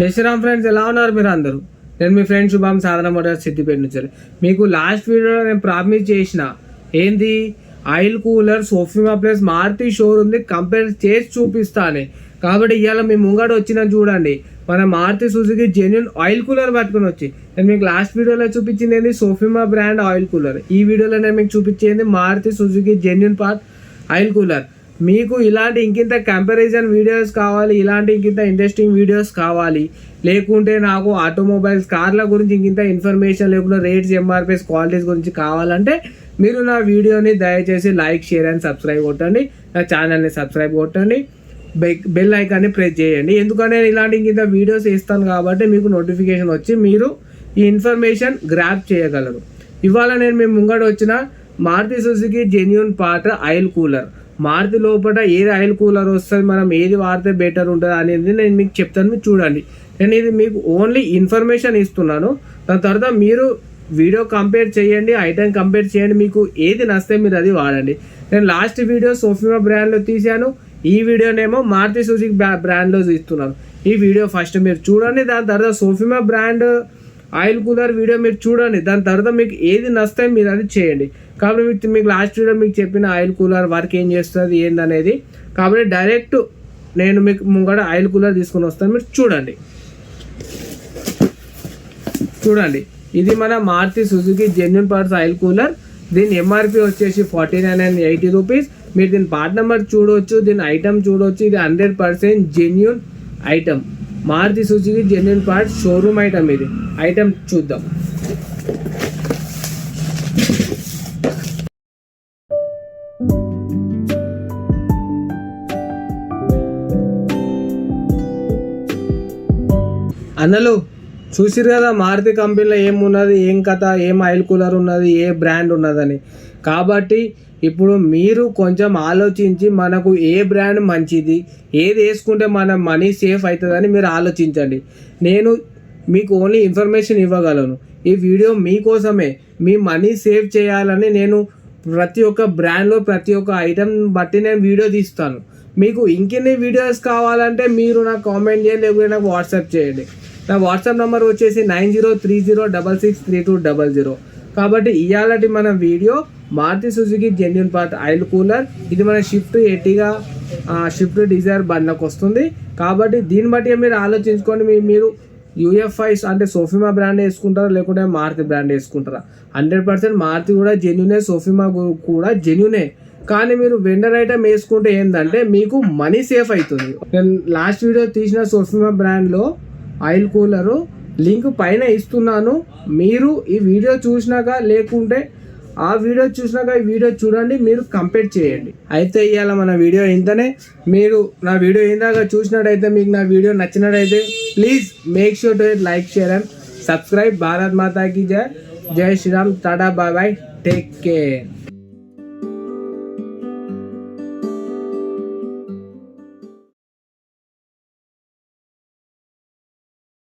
జై శ్రీరామ్ ఫ్రెండ్స్, ఎలా ఉన్నారు మీరు అందరూ? నేను మీ ఫ్రెండ్ శుభం, సాధన మోటార్స్ సిద్దిపేట నుంచి. మీకు లాస్ట్ వీడియోలో నేను ప్రామిస్ చేసిన ఏంది, oil cooler Sofima plus Maruti షోరూమ్ది కంపేర్ చేసి చూపిస్తాను. కాబట్టి ఇవాళ మీ ముంగడ వచ్చిన చూడండి, మన Maruti Suzuki genuine oil cooler పట్టుకుని వచ్చి నేను మీకు లాస్ట్ వీడియోలో చూపించింది ఏంది, సోఫిమా బ్రాండ్ ఆయిల్ కూలర్. ఈ వీడియోలో నేను మీకు చూపించేది Maruti Suzuki genuine part oil cooler. మీకు ఇలాంటి ఇంకింత కంపారిజన్ వీడియోస్ కావాలి, ఇలాంటి ఇంకింత ఇంట్రెస్టింగ్ వీడియోస్ కావాలి, లేకుంటే నాకు ఆటోమొబైల్స్ కార్ల గురించి ఇంకింత ఇన్ఫర్మేషన్, లేకుంటే రేట్స్, ఎంఆర్పీస్, క్వాలిటీస్ గురించి కావాలంటే మీరు నా వీడియోని దయచేసి లైక్, షేర్ అండ్ సబ్స్క్రైబ్ కొట్టండి. నా ఛానల్ని సబ్స్క్రైబ్ కొట్టండి, బెల్ ఐకాన్ని ప్రెస్ చేయండి. ఎందుకంటే నేను ఇలాంటి ఇంకింత వీడియోస్ ఇస్తాను కాబట్టి మీకు నోటిఫికేషన్ వచ్చి మీరు ఈ ఇన్ఫర్మేషన్ గ్రాప్ చేయగలరు. ఇవాళ నేను మీ ముంగడ వచ్చిన Maruti Suzuki genuine part oil cooler. Maruti లోపల ఏది ఆయిల్ కూలర్ వస్తుంది, మనం ఏది వాడితే బెటర్ ఉంటుంది అనేది నేను మీకు చెప్తాను. మీరు చూడండి, నేను ఇది మీకు ఓన్లీ ఇన్ఫర్మేషన్ ఇస్తున్నాను. దాని తర్వాత మీరు వీడియో కంపేర్ చేయండి, ఐటమ్ కంపేర్ చేయండి, మీకు ఏది నచ్చితే మీరు అది వాడండి. నేను లాస్ట్ వీడియో సోఫిమా బ్రాండ్లో తీశాను, ఈ వీడియోనేమో మారుతి సుజుకి బ్రాండ్లో తీస్తున్నాను. ఈ వీడియో ఫస్ట్ మీరు చూడండి, దాని తర్వాత సోఫిమా బ్రాండ్ ఆయిల్ కూలర్ వీడియో మీరు చూడండి. దాని తర్వాత మీకు ఏది నచ్చితే మీరు అది చేయండి. కాబట్టి మీకు లాస్ట్ వీడియో మీకు చెప్పిన ఆయిల్ కూలర్ వర్క్ ఏం చేస్తుంది ఏందనేది. కాబట్టి డైరెక్ట్ నేను మీకు ముంగడ ఆయిల్ కూలర్ తీసుకొని వస్తాను, మీరు చూడండి. ఇది మన Maruti Suzuki genuine parts oil cooler. దీని ఎంఆర్పి వచ్చేసి 4980 రూపీస్. మీరు దీని పార్ట్ నెంబర్ చూడవచ్చు, దీని ఐటమ్ చూడవచ్చు. ఇది 100% genuine item, Maruti Suzuki genuine parts showroom item. ఇది ఐటమ్ చూద్దాం. అన్నలు చూసిరు కదా మారుతి కంపెనీలో ఏమున్నది, ఏం కథ, ఏం ఆయిల్ కూలర్ ఉన్నది, ఏ బ్రాండ్ ఉన్నదని. కాబట్టి ఇప్పుడు మీరు కొంచెం ఆలోచించి మనకు ఏ బ్రాండ్ మంచిది, ఏది వేసుకుంటే మన మనీ సేఫ్ అవుతుందని మీరు ఆలోచించండి. నేను మీకు ఓన్లీ ఇన్ఫర్మేషన్ ఇవ్వగలను. ఈ వీడియో మీకోసమే, మీ మనీ సేవ్ చేయాలని నేను ప్రతి ఒక్క బ్రాండ్లో ప్రతి ఒక్క ఐటమ్ బట్టి నేను వీడియో తీస్తాను. మీకు ఇంకెన్ని వీడియోస్ కావాలంటే మీరు నాకు కామెంట్ చేయండి, లేకపోతే నాకు వాట్సాప్ చేయండి. నా వాట్సాప్ నెంబర్ వచ్చేసి 9030663200. కాబట్టి ఇవాళటి మన video Maruti Suzuki genuine part oil cooler. ఇది మన షిఫ్ట్ ఎర్టిగా, షిఫ్ట్ డిజైర్ బండ్లకు వస్తుంది. కాబట్టి దీన్ని బట్టి మీరు ఆలోచించుకొని మీరు యూఎఫ్ఐస్ అంటే సోఫిమా బ్రాండ్ వేసుకుంటారా, లేకుంటే మారుతి బ్రాండ్ వేసుకుంటారా? 100% మారుతి కూడా జెన్యూనే, సోఫిమా కూడా జెన్యూనే. కానీ మీరు వెండర్ ఐటమ్ వేసుకుంటే ఏంటంటే మీకు మనీ సేఫ్ అవుతుంది. నేను లాస్ట్ వీడియో తీసిన సోఫిమా బ్రాండ్లో ఆయిల్ కూలరు లింక్ పైన ఇస్తున్నాను. మీరు ఈ వీడియో చూసినాక, లేకుంటే ఆ వీడియో చూసినాక ఈ వీడియో చూడండి, మీరు కంపేర్ చేయండి. అయితే ఇవాళ మన వీడియో ఇంతనే. మీరు నా వీడియో ఇందాక చూసినట్టయితే, మీకు నా వీడియో నచ్చినట్టయితే please make sure to like, share and subscribe. Bharat Mata key జై. జై Sriram. Tata, bye bye, take care.